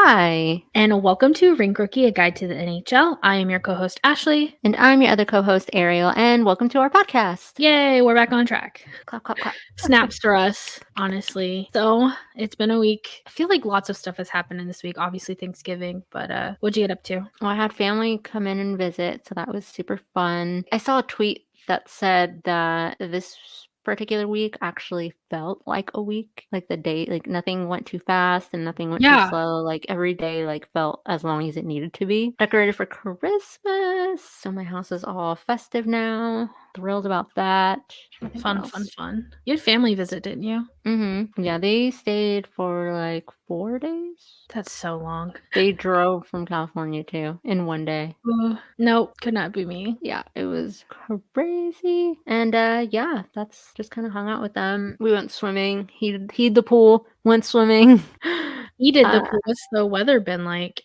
Hi. And welcome to Rink Rookie, a guide to the NHL. I am your co-host, Ashley. And I'm your other co-host, Arielle, and welcome to our podcast. Yay, we're back on track. Clap, clap, clap. Snaps for us, honestly. So, it's been a week. I feel like lots of stuff has happened in this week. Obviously, Thanksgiving, but what'd you get up to? Well, I had family come in and visit, so that was super fun. I saw a tweet that said that this particular week actually felt like a week. Like the day, like nothing went too fast and nothing went too slow. Like every day like felt as long as it needed to be. Decorated for Christmas, so my house is all festive now. Thrilled about that. Fun. You had family visit, didn't you? Mm-hmm. Yeah, they stayed for like 4 days. That's so long. They drove from California too in one day. Nope, could not be me. Yeah, it was crazy. And yeah, that's just kind of hung out with them. We went swimming. Heated the pool, went swimming. Heated the pool. What's the weather been like?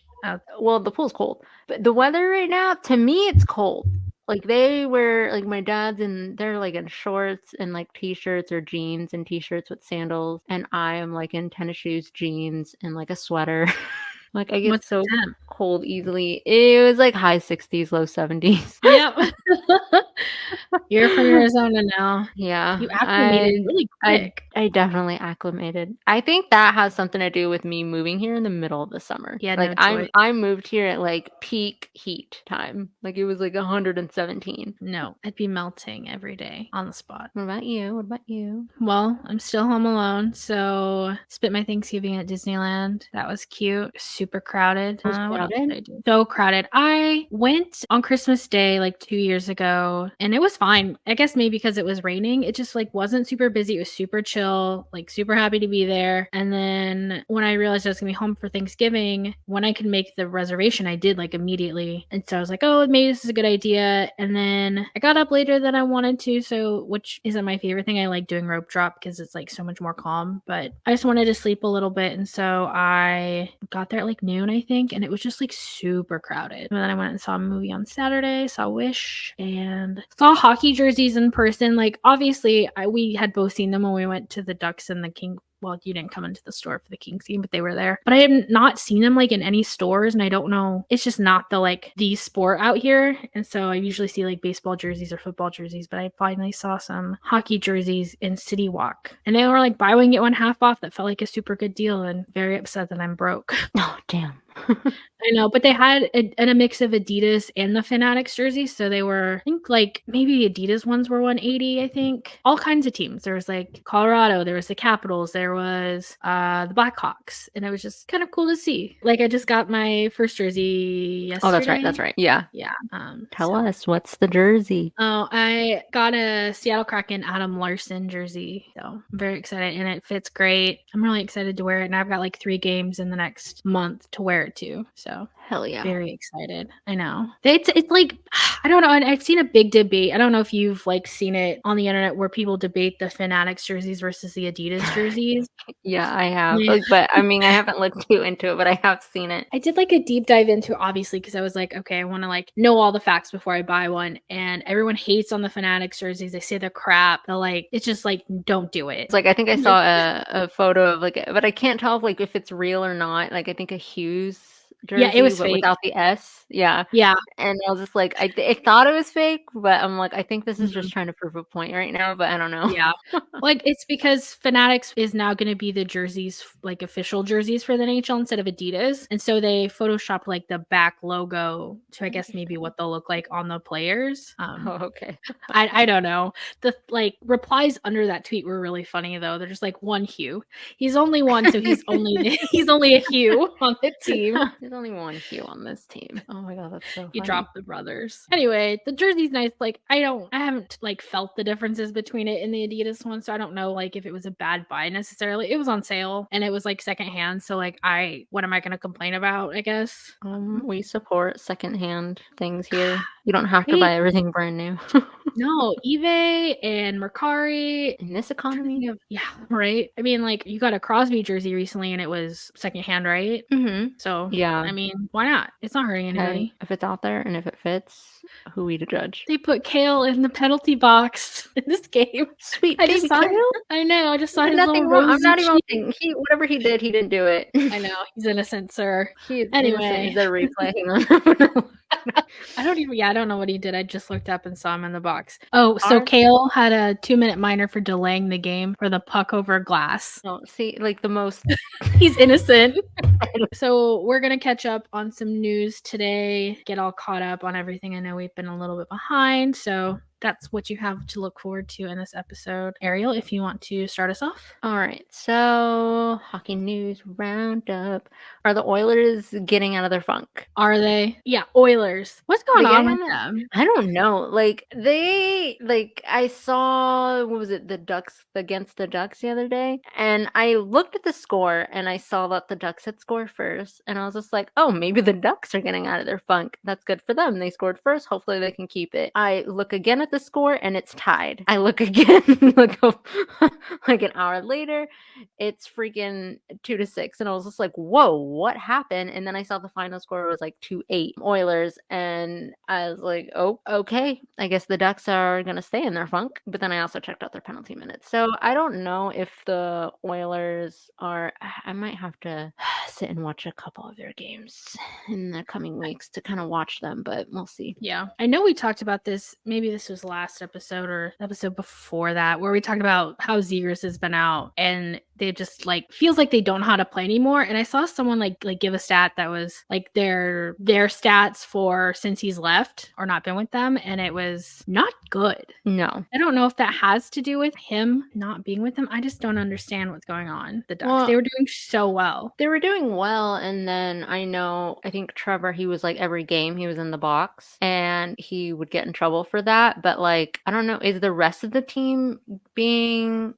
Well, the pool's cold. But the weather right now, to me, it's cold. Like they were like my dad's and they're like in shorts and like t-shirts or jeans and t-shirts with sandals. And I am like in tennis shoes, jeans, and like a sweater. Like I get so cold easily. It was like high 60s, low 70s. Yep. You're from Arizona now. Yeah. You acclimated really quick. I definitely acclimated. I think that has something to do with me moving here in the middle of the summer. Yeah, like I moved here at like peak heat time. Like it was like 117. No, I'd be melting every day on the spot. What about you? Well, I'm still home alone, so spent my Thanksgiving at Disneyland. That was cute. Super crowded. What else did I do? So crowded. I went on Christmas Day like 2 years ago, and it was fine. I guess maybe because it was raining. It just like wasn't super busy. It was super chill, like super happy to be there. And then when I realized I was gonna be home for Thanksgiving, when I could make the reservation, I did like immediately. And so I was like, oh, maybe this is a good idea. And then I got up later than I wanted to, so which isn't my favorite thing. I like doing rope drop because it's like so much more calm, but I just wanted to sleep a little bit. And so I got there at like noon, I think, and it was just like super crowded. And then I went and saw a movie on Saturday, saw Wish, and saw hockey jerseys in person. Like obviously we had both seen them when we went to the Ducks and the King. Well, you didn't come into the store for the Kings game, but they were there. But I have not seen them like in any stores, and I don't know. It's just not the sport out here. And so I usually see like baseball jerseys or football jerseys, but I finally saw some hockey jerseys in City Walk. And they were like buy one, get one half off. That felt like a super good deal, and very upset that I'm broke. Oh, damn. I know, but they had a mix of Adidas and the Fanatics jerseys. So they were, I think like maybe Adidas ones were 180, I think. All kinds of teams. There was like Colorado, there was the Capitals, there was the Blackhawks. And it was just kind of cool to see. Like I just got my first jersey yesterday. Oh, that's right. Yeah. Yeah. Tell us, what's the jersey? Oh, I got a Seattle Kraken Adam Larson jersey. So I'm very excited and it fits great. I'm really excited to wear it. And I've got like 3 games in the next month to wear it too. So hell yeah, very excited. I know it's like I don't know, and I've seen a big debate. I don't know if you've like seen it on the internet where people debate the Fanatics jerseys versus the Adidas jerseys. Yeah, I have. Yeah. But I mean, I haven't looked too into it, but I have seen it. I did like a deep dive into it, obviously, because I was like, okay, I want to like know all the facts before I buy one. And everyone hates on the Fanatics jerseys. They say they're crap. They're like, it's just like, don't do it. It's like I think I saw a photo of like, but I can't tell if like if it's real or not. Like I think a Hughes jersey, yeah, it was fake. Without the S. Yeah. And I was just like, I thought it was fake, but I'm like, I think this is just trying to prove a point right now, but I don't know. Yeah. Like it's because Fanatics is now going to be the jerseys, like official jerseys for the NHL instead of Adidas. And so they Photoshop like the back logo to, I guess, maybe what they'll look like on the players. Okay. I don't know. The like replies under that tweet were really funny though. They're just like one Hugh. He's only one, so he's only a Hugh on the team. There's only one Hugh on this team. Oh my god, that's so funny. You dropped the brothers. Anyway, the jersey's nice. Like I haven't like felt the differences between it and the Adidas one, so I don't know like if it was a bad buy necessarily. It was on sale and it was like secondhand, so like what am I gonna complain about, I guess? We support secondhand things here. You don't have to buy everything brand new. No, eBay and Mercari. In this economy? Yeah, right? I mean, like, you got a Crosby jersey recently and it was secondhand, right? Mm-hmm. So, yeah. I mean, why not? It's not hurting anybody. Hey, if it's out there and if it fits, who are we to judge? They put Kale in the penalty box in this game. Sweet baby Kale. I know. I just saw his Nothing little wrong. I'm rosy not even cheek. thinking. Whatever he did, he didn't do it. I know. He's innocent, sir. He is innocent. Anyway. Is there a replay? Hang on. I don't know what he did. I just looked up and saw him in the box. Oh, so Kale had a 2-minute minor for delaying the game for the puck over glass. Oh, see, like the most. He's innocent. So we're going to catch up on some news today, get all caught up on everything. I know we've been a little bit behind, so that's what you have to look forward to in this episode. Arielle, if you want to start us off. All right. So, hockey news roundup. Are the Oilers getting out of their funk? Are they? Yeah, Oilers. What's going on with them? I don't know. Like, I saw, what was it, the Ducks against the Ducks the other day? And I looked at the score and I saw that the Ducks had scored first. And I was just like, oh, maybe the Ducks are getting out of their funk. That's good for them. They scored first. Hopefully they can keep it. I look again at the score and it's tied. I look again, like an hour later, it's freaking 2-6. And I was just like, whoa, what happened? And then I saw the final score was like 2-8 Oilers. And I was like, oh, okay. I guess the Ducks are going to stay in their funk. But then I also checked out their penalty minutes. So I don't know if the Oilers are, I might have to sit and watch a couple of their games in the coming weeks to kind of watch them, but we'll see. Yeah. I know we talked about this. Maybe this was last episode or episode before that, where we talked about how Zegers has been out and they just like feels like they don't know how to play anymore. And I saw someone like give a stat that was like their stats for since he's left or not been with them, and it was not good. No. I don't know if that has to do with him not being with them. I just don't understand what's going on. The Ducks, they were doing so well. They were doing well, and then I think Trevor, he was like every game he was in the box and he would get in trouble for that. But like, I don't know, is the rest of the team being,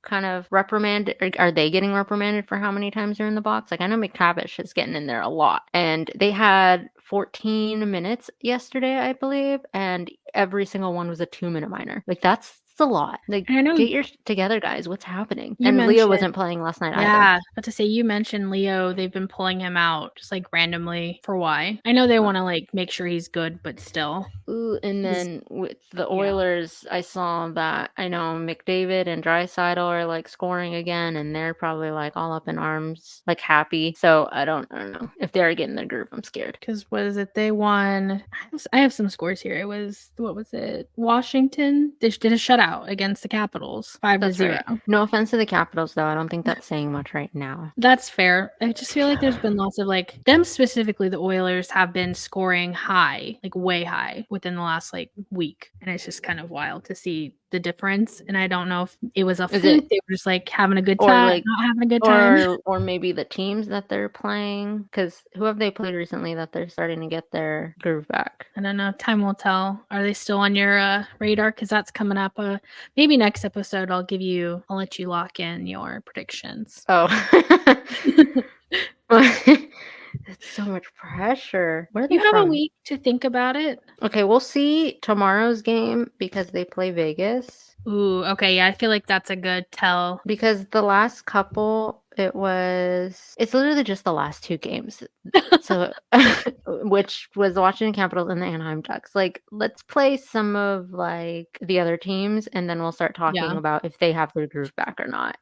kind of reprimanded? Or are they getting reprimanded for how many times they're in the box? Like, I know McTavish is getting in there a lot, and they had 14 minutes yesterday, I believe, and every single one was a 2-minute minor. Like, that's a lot. Like, get your together, guys. What's happening? And Leo wasn't playing last night either. Yeah, but to say, you mentioned Leo, they've been pulling him out just like randomly for why. I know they want to like make sure he's good, but still. Ooh, and then with the Oilers, I saw that I know McDavid and Draisaitl are like scoring again, and they're probably like all up in arms, like happy. So I don't know if they're getting their groove. I'm scared. Because what is it? They won. I have some scores here. It was, what was it? Washington. They did a shutout against the Capitals, 5-0. Right. No offense to the Capitals, though. I don't think that's saying much right now. That's fair. I just feel like there's been lots of like them specifically. The Oilers have been scoring high, like way high, within the last like week, and it's just kind of wild to see the difference. And I don't know if it was a fluke. They were just like having a good time, like, not having a good time, or maybe the teams that they're playing. Because who have they played recently that they're starting to get their groove back? I don't know. Time will tell. Are they still on your radar? Because that's coming up. Maybe next episode I'll let you lock in your predictions. Oh. It's so much pressure. You have a week to think about it. Okay, we'll see tomorrow's game because they play Vegas. Ooh, okay. Yeah, I feel like that's a good tell. Because the last couple, it's literally just the last 2 games. So, which was the Washington Capitals and the Anaheim Ducks. Like, let's play some of like the other teams, and then we'll start talking about if they have their groove back or not.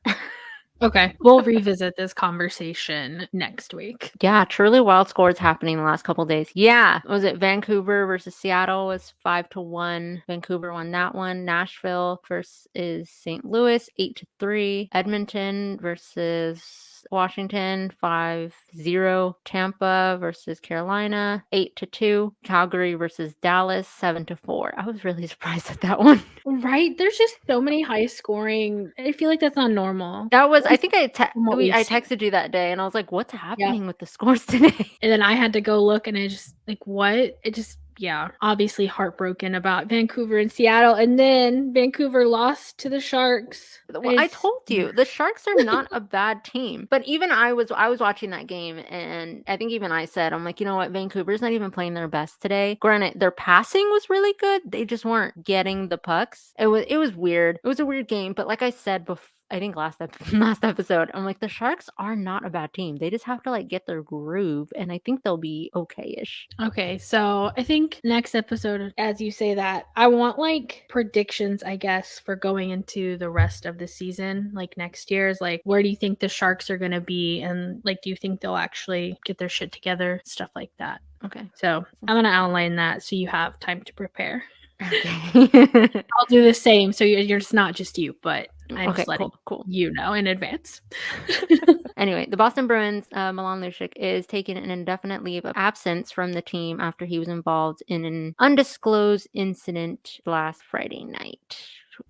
Okay, we'll revisit this conversation next week. Yeah, truly wild scores happening the last couple days. Yeah, was it Vancouver versus Seattle was 5-1. Vancouver won that one. Nashville versus St. Louis 8-3. Edmonton versus Washington 5-0. Tampa versus Carolina 8-2. Calgary versus Dallas 7-4. I was really surprised at that one. Right? There's just so many high scoring. I feel like that's not normal. That was, I think I texted you that day and I was like, what's happening with the scores today? And then I had to go look and I just like, what? It just yeah, obviously heartbroken about Vancouver and Seattle. And then Vancouver lost to the Sharks. Well, I told you the Sharks are not a bad team. But even I was watching that game, and I think even I said, I'm like, you know what, Vancouver's not even playing their best today. Granted, their passing was really good. They just weren't getting the pucks. It was weird. It was a weird game. But like I said before, I think last episode, I'm like, the Sharks are not a bad team. They just have to like get their groove, and I think they'll be okay-ish. Okay, so I think next episode, as you say that, I want like predictions, I guess, for going into the rest of the season, like next year's, like where do you think the Sharks are going to be, and like do you think they'll actually get their shit together, stuff like that. Okay. So I'm going to outline that so you have time to prepare. Okay. I'll do the same, so you're just not just you, but I'm okay, just letting cool. you know in advance. Anyway, the Boston Bruins, Milan Lucic, is taking an indefinite leave of absence from the team after he was involved in an undisclosed incident last Friday night.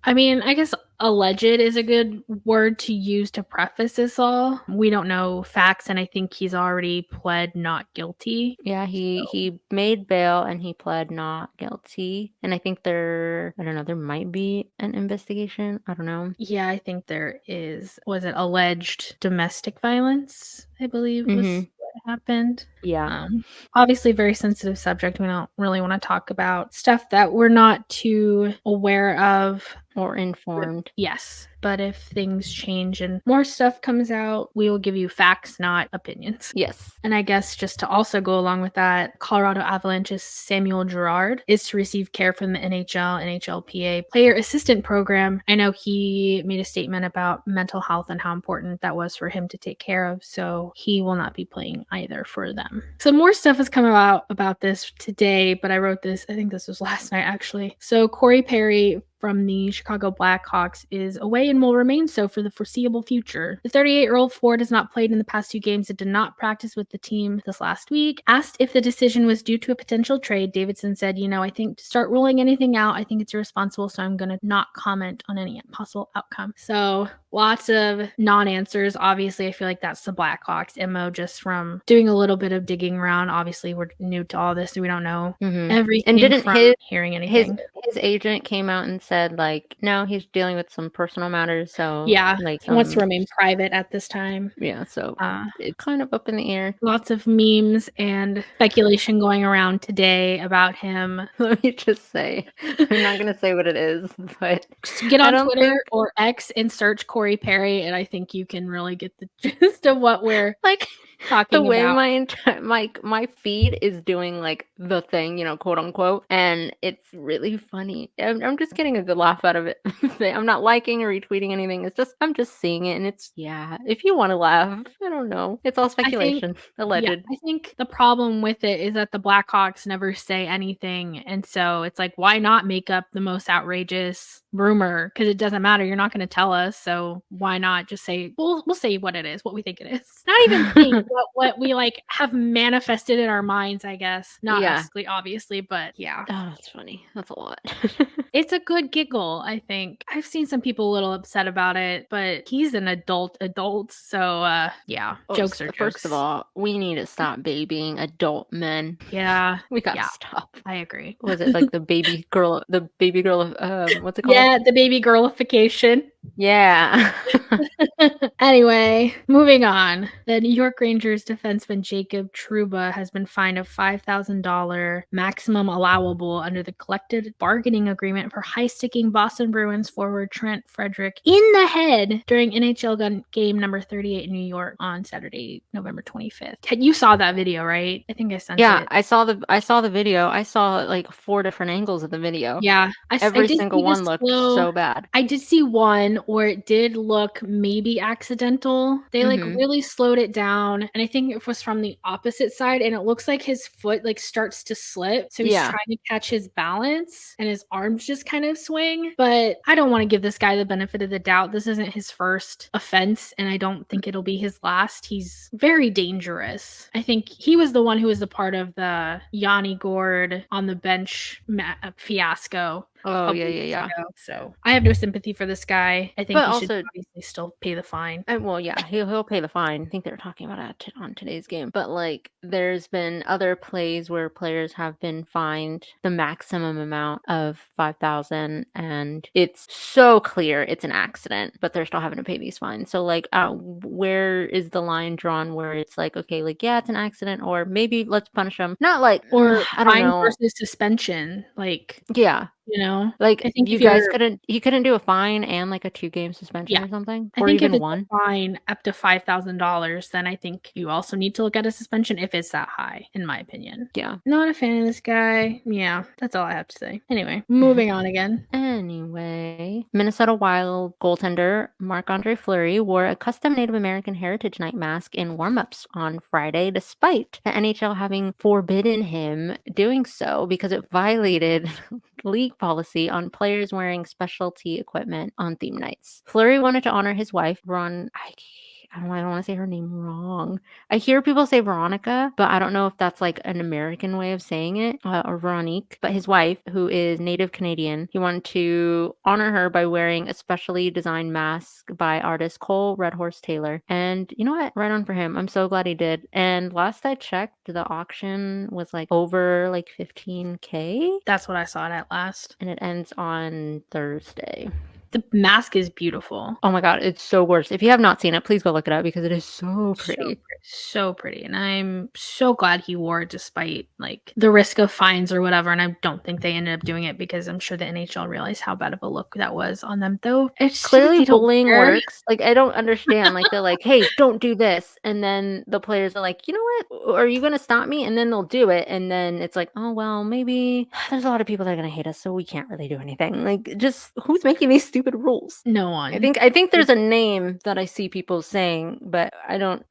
I mean, I guess alleged is a good word to use to preface this all. We don't know facts, and I think he's already pled not guilty. Yeah, he made bail and he pled not guilty. And I think there might be an investigation. I don't know. Yeah, I think there is. Was it alleged domestic violence? I believe was what happened. Yeah. Obviously, very sensitive subject. We don't really want to talk about stuff that we're not too aware of or informed. Yes. But if things change and more stuff comes out, we will give you facts, not opinions. Yes. And I guess just to also go along with that, Colorado Avalanche's Samuel Girard is to receive care from the NHL, NHLPA Player Assistant Program. I know he made a statement about mental health and how important that was for him to take care of, so he will not be playing either for them. Some more stuff has come about this today, but I wrote this, I think this was last night actually. So Corey Perry from the Chicago Blackhawks is away and will remain so for the foreseeable future. The 38-year-old forward has not played in the past 2 games and did not practice with the team this last week. Asked if the decision was due to a potential trade, Davidson said, I think to start ruling anything out, I think it's irresponsible, so I'm going to not comment on any possible outcome. So lots of non-answers. Obviously, I feel like that's the Blackhawks MO, just from doing a little bit of digging around. Obviously, we're new to all this, so we don't know everything. And didn't hearing anything. His agent came out and said, like, no, he's dealing with some personal matters, so yeah, like he wants to remain private at this time. Yeah, so it's kind of up in the air. Lots of memes and speculation going around today about him. Let me just say, I'm not going to say what it is, but get on Twitter or X and search Corey Perry, and I think you can really get the gist of what we're like talking the way about. my feed is doing, like, the thing, quote unquote, and it's really funny. I'm just getting a good laugh out of it. I'm not liking or retweeting anything. It's just I'm just seeing it, and it's if you want to laugh, I don't know. It's all speculation, alleged. Yeah, I think the problem with it is that the Blackhawks never say anything, and so it's like, why not make up the most outrageous rumor? Because it doesn't matter. You're not going to tell us, so why not just say we'll say what it is, what we think it is. Not even think what we like have manifested in our minds, I guess. Not obviously, but yeah. Oh, that's funny. That's a lot. It's a good giggle, I think. I've seen some people a little upset about it, but he's an adult, so jokes are jokes. First of all, we need to stop babying adult men. Yeah. We gotta stop. I agree. Was it like the baby girl of what's it called? Yeah, the baby girlification. Yeah. Anyway, moving on. The New York Rangers defenseman Jacob Trouba has been fined a $5,000 maximum allowable under the collective bargaining agreement for high-sticking Boston Bruins forward Trent Frederick in the head during NHL game number 38 in New York on Saturday, November 25th. You saw that video, right? I think I sent it. Yeah, I saw the video. I saw like 4 different angles of the video. Yeah. Every single one looked so bad. I did see one where it did look maybe accidental. They like really slowed it down, and I think it was from the opposite side, and it looks like his foot like starts to slip, so he's trying to catch his balance and his arms just kind of swing. But I don't want to give this guy the benefit of the doubt. This isn't his first offense, and I don't think it'll be his last. He's very dangerous. I think he was the one who was a part of the Yanni Gord on the bench fiasco. Oh, couple yeah, yeah, weeks yeah. ago. So I have no sympathy for this guy. I think But he should also, obviously still pay the fine. well, yeah, he'll pay the fine. I think they were talking about it on today's game. But like, there's been other plays where players have been fined the maximum amount of 5,000, and it's so clear it's an accident, but they're still having to pay these fines. So like, where is the line drawn where it's like, okay, like yeah, it's an accident, or maybe let's punish them. Not like Or I don't fine know. versus suspension. Like, Yeah, you know, like I think you if guys you're couldn't. He couldn't do a fine and like a 2-game suspension yeah. or something, I or think if even it's a one. fine up to $5,000, then I think you also need to look at a suspension if it's that high, in my opinion. Yeah. Not a fan of this guy. Yeah, that's all I have to say. Anyway, moving on again. Anyway, Minnesota Wild goaltender Marc-Andre Fleury wore a custom Native American Heritage Night mask in warm-ups on Friday, despite the NHL having forbidden him doing so because it violated league policy on players wearing specialty equipment on theme nights. Fleury wanted to honor his wife, I don't want to say her name wrong. I hear people say Veronica, but I don't know if that's like an American way of saying it, or Veronique. But his wife, who is Native Canadian, he wanted to honor her by wearing a specially designed mask by artist Cole Red Horse Taylor. And you know what? Right on for him. I'm so glad he did. And last I checked, the auction was like over like 15K. That's what I saw it at last. And it ends on Thursday. The mask is beautiful. Oh my god, it's so gorgeous. If you have not seen it, please go look it up because it is so So pretty. pretty. So pretty. And I'm so glad he wore it despite like the risk of fines or whatever. And I don't think they ended up doing it because I'm sure the NHL realized how bad of a look that was on them. Though it's Clearly like they don't bullying care. works. Like, I don't understand. Like, they're like, "Hey, don't do this." And then the players are like, "You know what? Are you gonna stop me?" And then they'll do it. And then it's like, "Oh, well, maybe there's a lot of people that are gonna hate us, so we can't really do anything." Like, just who's making these stupid rules? No I one. think there's a name that I see people saying, but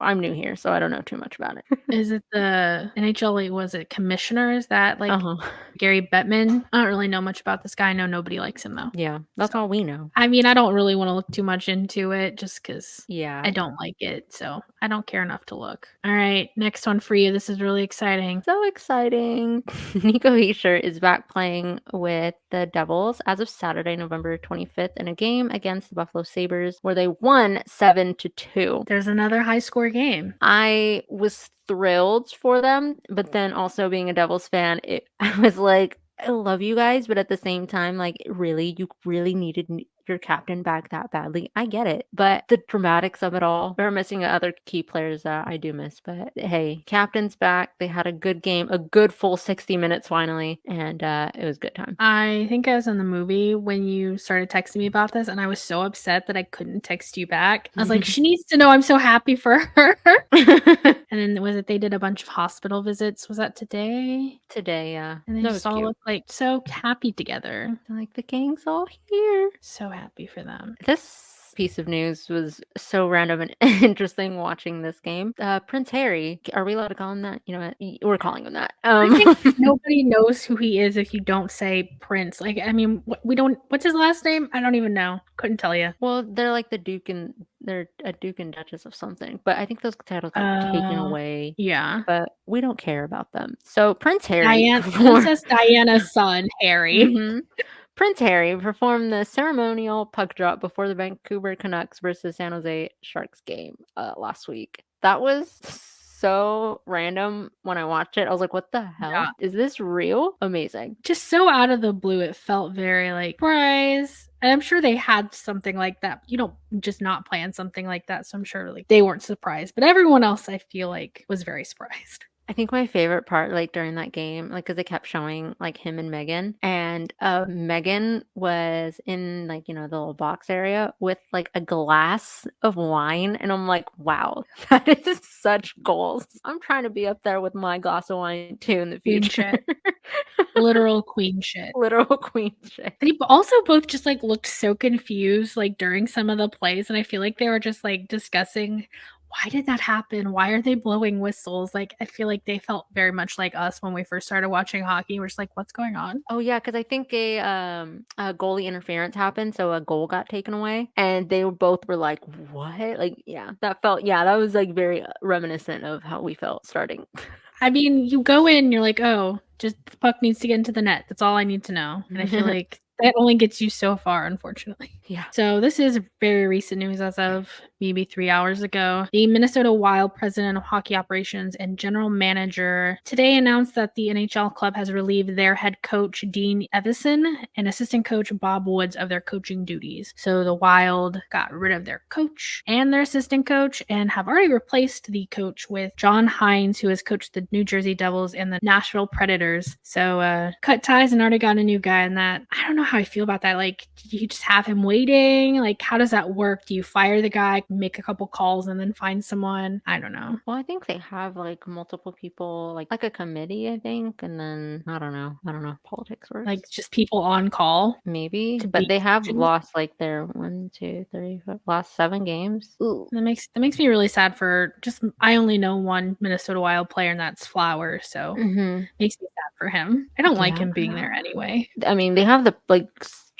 I'm new here, so I don't know too much about it. Is it the NHL? Like, was it commissioner? Is that like Uh-huh. Gary Bettman? I don't really know much about this guy. I know nobody likes him though. Yeah, that's So all we know. I mean, I don't really want to look too much into it just because Yeah. I don't like it. So I don't care enough to look. All right, next one for you. This is really exciting. So exciting. Nico Hischier is back playing with the Devils as of Saturday, November 25th, in a game against the Buffalo Sabres where they won 7-2. There's another high score game. I was thrilled for them, but then also being a Devils fan, I was like, I love you guys, but at the same time, like, really, you really needed your captain back that badly. I get it, but the dramatics of it all, we're missing other key players that I do miss. But hey, captain's back. They had a good game, a good full 60 minutes finally, and it was a good time. I think I was in the movie when you started texting me about this, and I was so upset that I couldn't text you back. I was like, she needs to know I'm so happy for her. And then was it they did a bunch of hospital visits? Was that today? Today, yeah. And they That just was all cute. look like so happy together. Like, the gang's all here. So happy for them. This piece of news was so random and interesting watching this game. Prince Harry, are we allowed to call him that? You know what? We're calling him that. I think nobody knows who he is if you don't say Prince. Like, I mean, we don't. What's his last name? I don't even know. Couldn't tell you. Well, they're like they're a Duke and Duchess of something, but I think those titles got taken away. Yeah. But we don't care about them. So Prince Harry, Princess Diana's son, Harry. Mhm. Prince Harry performed the ceremonial puck drop before the Vancouver Canucks versus San Jose Sharks game last week. That was so random when I watched it. I was like, what the hell? Yeah. Is this real? Amazing. Just so out of the blue, it felt very like surprise. And I'm sure they had something like that. You don't just not plan something like that. So I'm sure like they weren't surprised. But everyone else I feel like was very surprised. I think my favorite part, like during that game, like because they kept showing like him and Megan, and Megan was in like, you know, the little box area with like a glass of wine, and I'm like, wow, that is such goals. I'm trying to be up there with my glass of wine too in the Queen future. shit. Literal queen shit. Literal queen shit. They also both just like looked so confused like during some of the plays, and I feel like they were just like discussing why did that happen? Why are they blowing whistles? Like, I feel like they felt very much like us when we first started watching hockey. We're just like, what's going on? Oh yeah, because I think a goalie interference happened, so a goal got taken away, and they both were like, "What?" Like, yeah, that was like very reminiscent of how we felt starting. I mean, you go in, you're like, oh, just the puck needs to get into the net. That's all I need to know. And I feel like that only gets you so far, unfortunately. Yeah. So this is very recent news as of maybe 3 hours ago. The Minnesota Wild president of hockey operations and general manager today announced that the NHL club has relieved their head coach, Dean Evison, and assistant coach, Bob Woods, of their coaching duties. So the Wild got rid of their coach and their assistant coach and have already replaced the coach with John Hines, who has coached the New Jersey Devils and the Nashville Predators. So cut ties and already got a new guy. And that, I don't know how I feel about that. Like, do you just have him waiting? Like, how does that work? Do you fire the guy, make a couple calls, and then find someone? I don't know. Well, I think they have like multiple people, like a committee, I think, and then I don't know how politics works. Like just people on call, maybe, but they have lost like their 1, 2, 3, 4, last 7 games. Ooh. That makes me really sad for just. I only know one Minnesota Wild player, and that's Flower. So makes me sad for him. I don't like him being there anyway. I mean, they have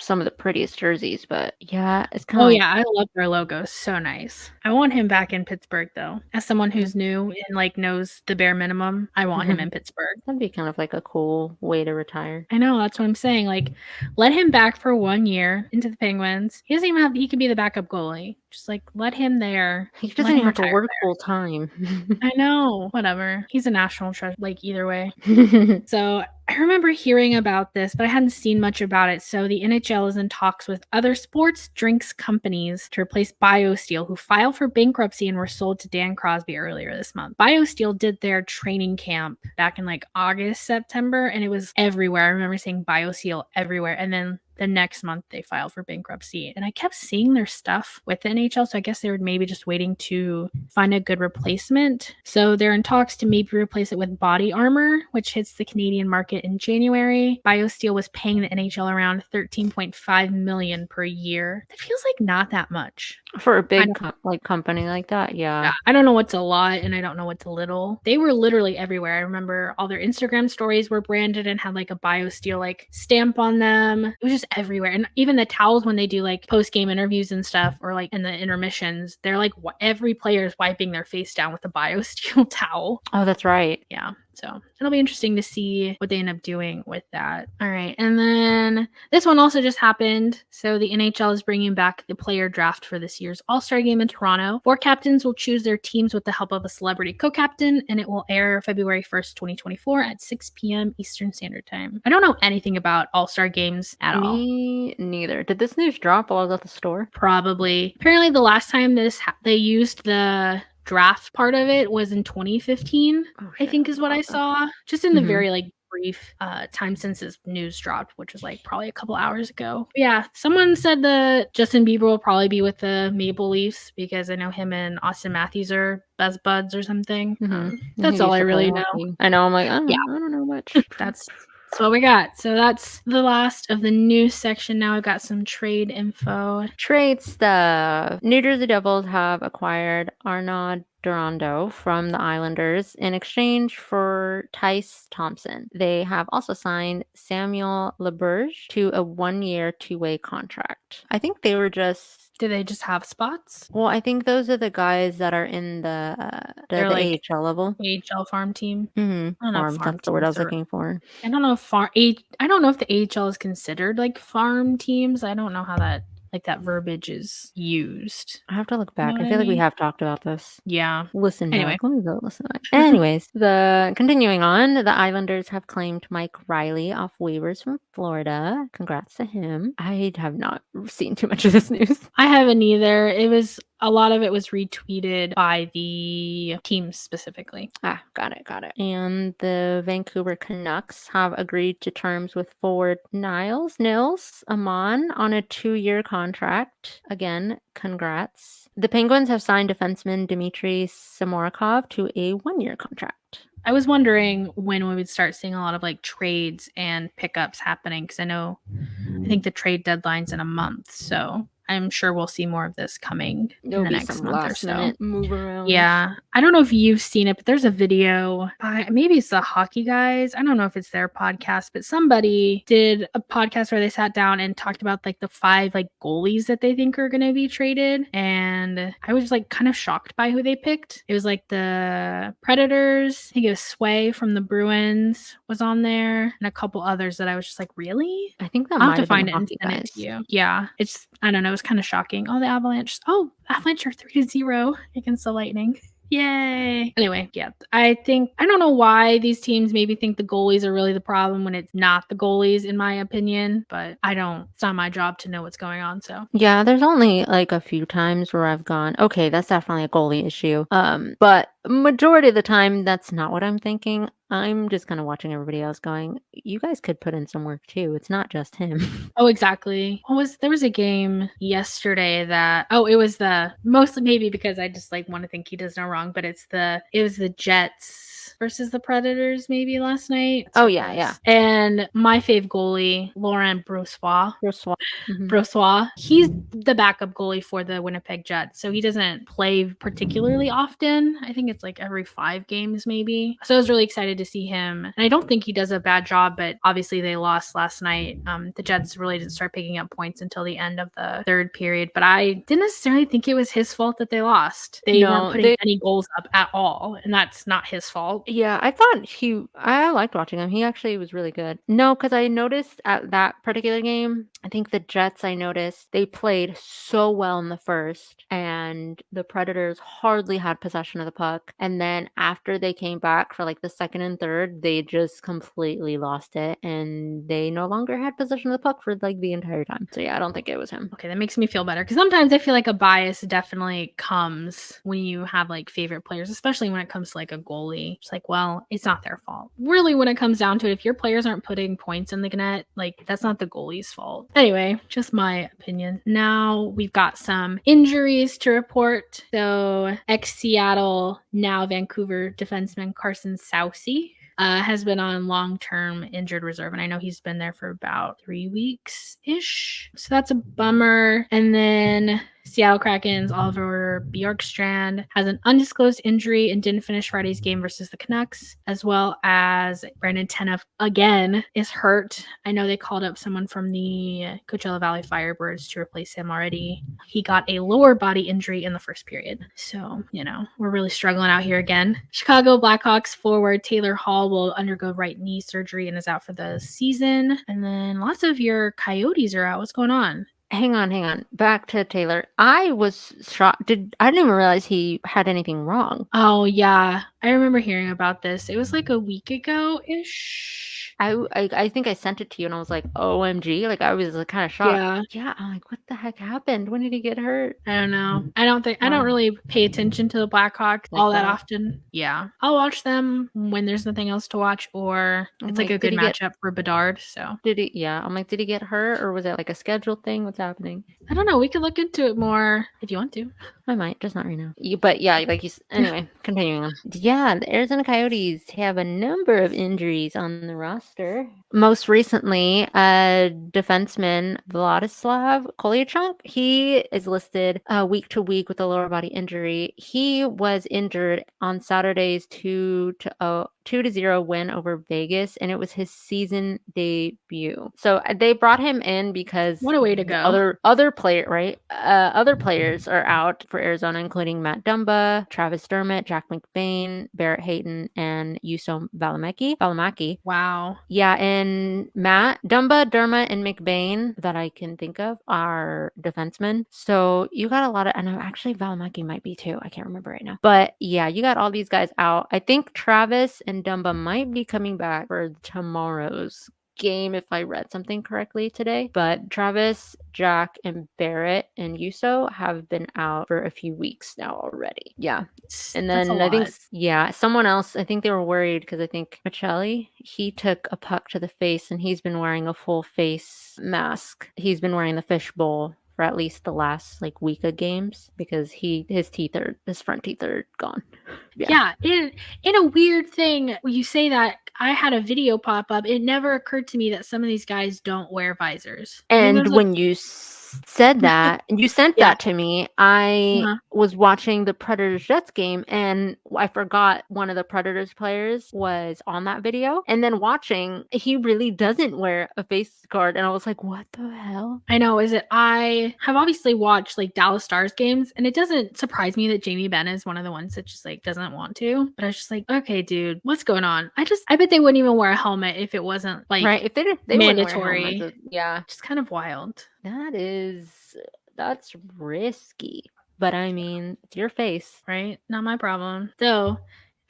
some of the prettiest jerseys, but yeah, it's kind of. Oh yeah, I love their logo. So nice. I want him back in Pittsburgh though. As someone who's new and like knows the bare minimum, I want him in Pittsburgh. That'd be kind of like a cool way to retire. I know, that's what I'm saying. Like, let him back for 1 year into the Penguins. He doesn't even have. He could be the backup goalie. Just like let him there. He doesn't even have to work full time. I know. Whatever. He's a national treasure. Like either way. So I remember hearing about this, but I hadn't seen much about it. So the NHL is in talks with other sports drinks companies to replace BioSteel, who filed for bankruptcy and were sold to Dan Crosby earlier this month. BioSteel did their training camp back in like August, September, and it was everywhere. I remember seeing BioSteel everywhere. And then the next month they filed for bankruptcy. And I kept seeing their stuff with the NHL, so I guess they were maybe just waiting to find a good replacement. So they're in talks to maybe replace it with Body Armor, which hits the Canadian market in January. BioSteel was paying the NHL around $13.5 million per year. It feels like not that much. For a big company like that, yeah. I don't know what's a lot and I don't know what's a little. They were literally everywhere. I remember all their Instagram stories were branded and had like a BioSteel like stamp on them. It was just everywhere. And even the towels, when they do like post-game interviews and stuff, or like in the intermissions, they're like every player is wiping their face down with a BioSteel towel. Oh, that's right. Yeah. So it'll be interesting to see what they end up doing with that. All right. And then this one also just happened. So the NHL is bringing back the player draft for this year's All-Star game in Toronto. 4 captains will choose their teams with the help of a celebrity co-captain, and it will air February 1st, 2024 at 6 p.m. Eastern Standard Time. I don't know anything about All-Star games at all. Me neither. Did this news drop while I was at the store? Probably. Apparently the last time they used the draft part of it was in 2015, I think is what I saw, just in the very like brief time since this news dropped, which was like probably a couple hours ago. But yeah, someone said that Justin Bieber will probably be with the Maple Leafs because I know him and Austin Matthews are best buds or something. That's all I really know. I know. I'm like, I don't know much. That's what we got. So that's the last of the news section. Now I've got some trade info. Trade stuff. New Jersey Devils have acquired Arnaud Durando from the Islanders in exchange for Tyce Thompson. They have also signed Samuel Laberge to a 1-year, 2-way contract. I think they were just... Do they just have spots? Well, I think those are the guys that are in the like AHL level. AHL farm team. Farm. That's the word I was looking for. I don't know if I don't know if the AHL is considered like farm teams. I don't know how that verbiage is used. I have to look back. I feel like we have talked about this. Yeah. Listen back. Let me go listen back. Anyways, continuing on, the Islanders have claimed Mike Riley off waivers from Florida. Congrats to him. I have not seen too much of this news. I haven't either. A lot of it was retweeted by the team specifically. Got it. And the Vancouver Canucks have agreed to terms with forward Nils Amon on a 2-year contract. Again, congrats. The Penguins have signed defenseman Dmitry Samorukov to a 1-year contract. I was wondering when we would start seeing a lot of like trades and pickups happening because I think the trade deadline's in a month. So I'm sure we'll see more of this coming in the next month or so. Minute move around. Yeah. I don't know if you've seen it, but there's a video by maybe it's the hockey guys. I don't know if it's their podcast, but somebody did a podcast where they sat down and talked about like the 5 like goalies that they think are going to be traded. And I was like kind of shocked by who they picked. It was like the Predators. I think it was Sway from the Bruins was on there, and a couple others that I was just like, really? I think that I'll have might to have been find the it and hockey send it guys. to you. Yeah. It's, I don't know, it's kind of shocking. Oh, the Avalanche. Oh, Avalanche are 3-0 against the Lightning. Yay. Anyway, yeah, I don't know why these teams maybe think the goalies are really the problem when it's not the goalies, in my opinion, but it's not my job to know what's going on, so. Yeah, there's only like a few times where I've gone, okay, that's definitely a goalie issue. But majority of the time, that's not what I'm thinking. I'm just kind of watching everybody else going, you guys could put in some work too. It's not just him. Oh, exactly. There was a game yesterday that it was the mostly maybe because I just like want to think he does no wrong, but it was the Jets versus the Predators maybe last night. Oh yeah, yeah. And my fave goalie, Laurent Brossoit. Mm-hmm. Brossoit, he's the backup goalie for the Winnipeg Jets, so he doesn't play particularly often. I think it's like every 5 games maybe. So I was really excited to see him, and I don't think he does a bad job, but obviously they lost last night. The Jets really didn't start picking up points until the end of the 3rd period, but I didn't necessarily think it was his fault that they lost. They weren't putting any goals up at all, and that's not his fault. Yeah, I thought I liked watching him. He actually was really good. No, because I noticed at that particular game, I think the Jets, I noticed they played so well in the first, and the Predators hardly had possession of the puck. And then after they came back for like the 2nd and 3rd, they just completely lost it, and they no longer had possession of the puck for like the entire time. So yeah, I don't think it was him. Okay, that makes me feel better, because sometimes I feel like a bias definitely comes when you have like favorite players, especially when it comes to like a goalie. It's like, well, it's not their fault. Really, when it comes down to it, if your players aren't putting points in the net, like that's not the goalie's fault. Anyway, just my opinion. Now we've got some injuries to report. So ex-Seattle, now Vancouver defenseman Carson Soucy has been on long-term injured reserve, and I know he's been there for about 3 weeks-ish. So that's a bummer. And then Seattle Kraken's Oliver Bjorkstrand has an undisclosed injury and didn't finish Friday's game versus the Canucks, as well as Brandon Tanev again is hurt. I know they called up someone from the Coachella Valley Firebirds to replace him already. He got a lower body injury in the first period. So, we're really struggling out here again. Chicago Blackhawks forward Taylor Hall will undergo right knee surgery and is out for the season. And then lots of your Coyotes are out. What's going on? Hang on. Back to Taylor. I was shocked. I didn't even realize he had anything wrong. Oh, yeah. I remember hearing about this. It was like a week ago-ish. I think I sent it to you, and I was like, OMG. Like, I was kind of shocked. Yeah. I'm like, what the heck happened? When did he get hurt? I don't know. I don't really pay attention to the Blackhawks all that often. Yeah. I'll watch them when there's nothing else to watch, or it's like a good matchup for Bedard. So did he get hurt, or was it like a scheduled thing? What's happening? I don't know. We could look into it more if you want to. I might, just not right now. But yeah, like you. Anyway, continuing on. Yeah, the Arizona Coyotes have a number of injuries on the roster. Most recently, defenseman Vladislav Kolyachuk. He is listed week to week with a lower body injury. He was injured on Saturday's 2-0 win over Vegas, and it was his season debut. So they brought him in because what a way to go. Other players are out for Arizona, including Matt Dumba, Travis Dermott, Jack McBain, Barrett Hayton, and Juuso Valimaki. Wow. Yeah, and Matt Dumba, Dermott, and McBain that I can think of are defensemen. So you got a lot of, and actually Valimaki might be too. I can't remember right now. But yeah, you got all these guys out. I think Travis and Dumba might be coming back for tomorrow's game if I read something correctly today. But Travis, Jack, and Barrett and Juuso have been out for a few weeks now already. Yeah. And then I think someone else, I think they were worried because I think Michelli, he took a puck to the face and he's been wearing a full face mask. He's been wearing the fishbowl for at least the last week of games because his front teeth are gone. Yeah. In a weird thing, you say that, I had a video pop up. It never occurred to me that some of these guys don't wear visors. I think And there's like when you said that, and you sent yeah. that to me, I Uh-huh. was watching the Predators Jets game, and I forgot one of the Predators players was on that video. And then watching, he really doesn't wear a face guard, and I was like, "What the hell?" I know. I have obviously watched like Dallas Stars games, and it doesn't surprise me that Jamie Benn is one of the ones that just like doesn't want to. But I was just like, okay, dude, what's going on? I bet they wouldn't even wear a helmet if it wasn't like Right? If they wouldn't wear helmets, mandatory. yeah, Just kind of wild, that's risky. But I mean, it's your face. right? Not my problem. So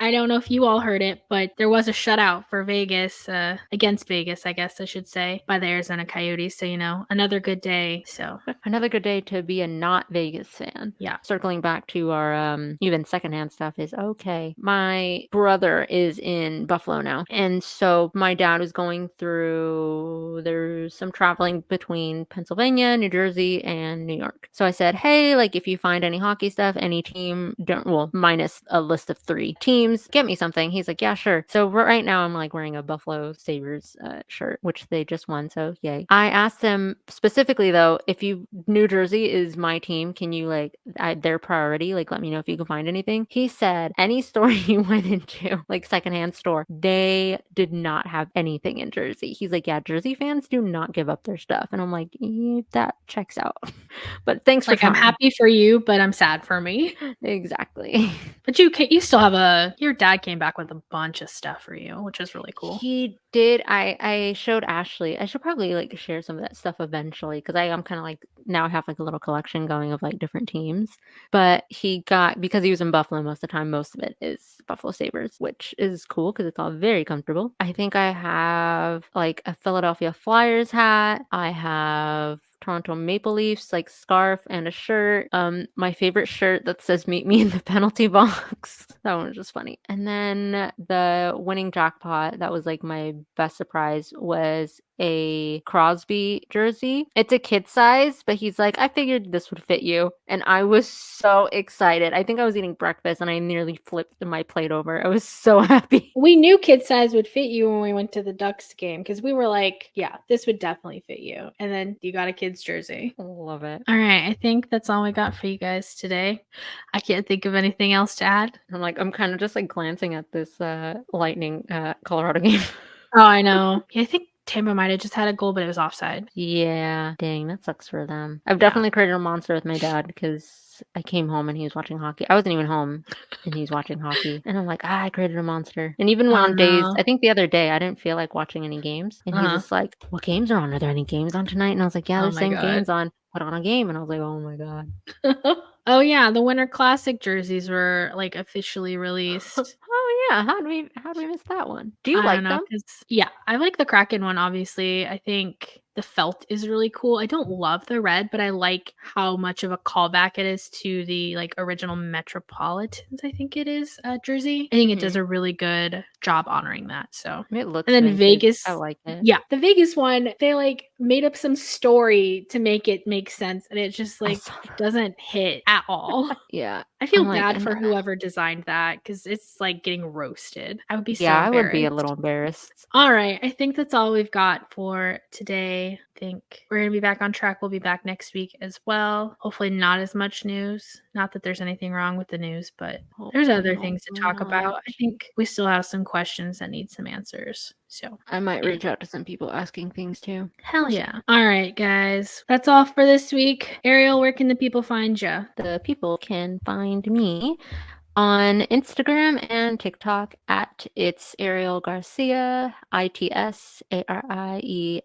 I don't know if you all heard it, but there was a shutout for Vegas, against Vegas, I guess I should say, by the Arizona Coyotes. So, another good day. So, Another good day to be a not Vegas fan. yeah. Circling back to our even secondhand stuff is okay. My brother is in Buffalo now. And so my dad was going through, there's some traveling between Pennsylvania, New Jersey, and New York. So I said, hey, like if you find any hockey stuff, any team, minus a list of 3 teams, get me something. He's like, yeah, sure. So right now I'm like wearing a Buffalo Sabres shirt, which they just won. So yay. I asked him specifically though, if New Jersey is my team, can you their priority, like let me know if you can find anything. He said any store he went into, like secondhand store, they did not have anything in Jersey. He's like, yeah, Jersey fans do not give up their stuff. And I'm like, that checks out. But thanks for Like, I'm trying. happy for you, but I'm sad for me. Exactly. But you still have your dad came back with a bunch of stuff for you, which is really cool. He did. I showed Ashley. I should probably like share some of that stuff eventually because I'm kind of like now I have like a little collection going of like different teams. But he got, because he was in Buffalo most of the time, most of it is Buffalo Sabres, which is cool because it's all very comfortable. I think I have like a Philadelphia Flyers hat. I have Toronto Maple Leafs like scarf and a shirt. My favorite shirt that says "Meet me in the penalty box." That one was just funny. And then the winning jackpot, that was like my best surprise, was a Crosby jersey. It's a kid size, but he's like, I figured this would fit you. And I was so excited. I think I was eating breakfast and I nearly flipped my plate over. I was so happy. We knew kid size would fit you when we went to the Ducks game because we were like, yeah, this would definitely fit you. And then you got a kid's jersey. Love it. All right. I think that's all we got for you guys today. I can't think of anything else to add. I'm kind of just like glancing at this Lightning Colorado game. Oh, I know. Yeah, I think Tampa might have just had a goal, but it was offside. Yeah, dang, that sucks for them. I've definitely created a monster with my dad because I came home and he was watching hockey. I wasn't even home and he's watching hockey. And I'm like, I created a monster. And even on days, I think the other day, I didn't feel like watching any games. And he's just like, what games are on? Are there any games on tonight? And I was like, yeah, there's same games on. Put on a game. And I was like, oh my God. Oh yeah, the Winter Classic jerseys were like officially released. Oh yeah, how do we miss that one? Do you like them? Yeah, I like the Kraken one, obviously. I think the felt is really cool. I don't love the red, but I like how much of a callback it is to the like original Metropolitans, I think it is, jersey. I think it does a really good job honoring that. So it looks, and then vintage. Vegas, I like it. Yeah, the Vegas one, they like made up some story to make it make sense, and it just like doesn't hit at all. Yeah. I feel bad for whoever designed that because it's like getting roasted. I would be so embarrassed. I would be a little embarrassed. All right. I think that's all we've got for today. I think we're going to be back on track. We'll be back next week as well. Hopefully not as much news. Not that there's anything wrong with the news, but there's other things to talk about. I think we still have some questions that need some answers. So I might reach out to some people asking things too. Hell yeah. All right, guys. That's all for this week. Arielle, where can the people find you? The people can find me on Instagram and TikTok at It's Arielle Garcia, ITSARIELLE,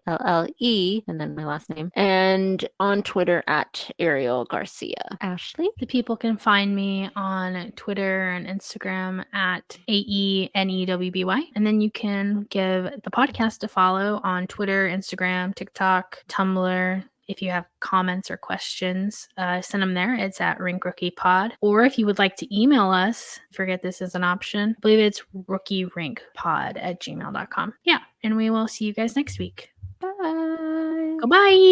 and then my last name, and on Twitter at Arielle Garcia. Ashley? The people can find me on Twitter and Instagram at AENEWBY, and then you can give the podcast a follow on Twitter, Instagram, TikTok, Tumblr. If you have comments or questions, send them there. It's at Rink Rookie Pod. Or if you would like to email us, forget this is an option. I believe it's rookierinkpod@gmail.com. Yeah, and we will see you guys next week. Bye. Goodbye.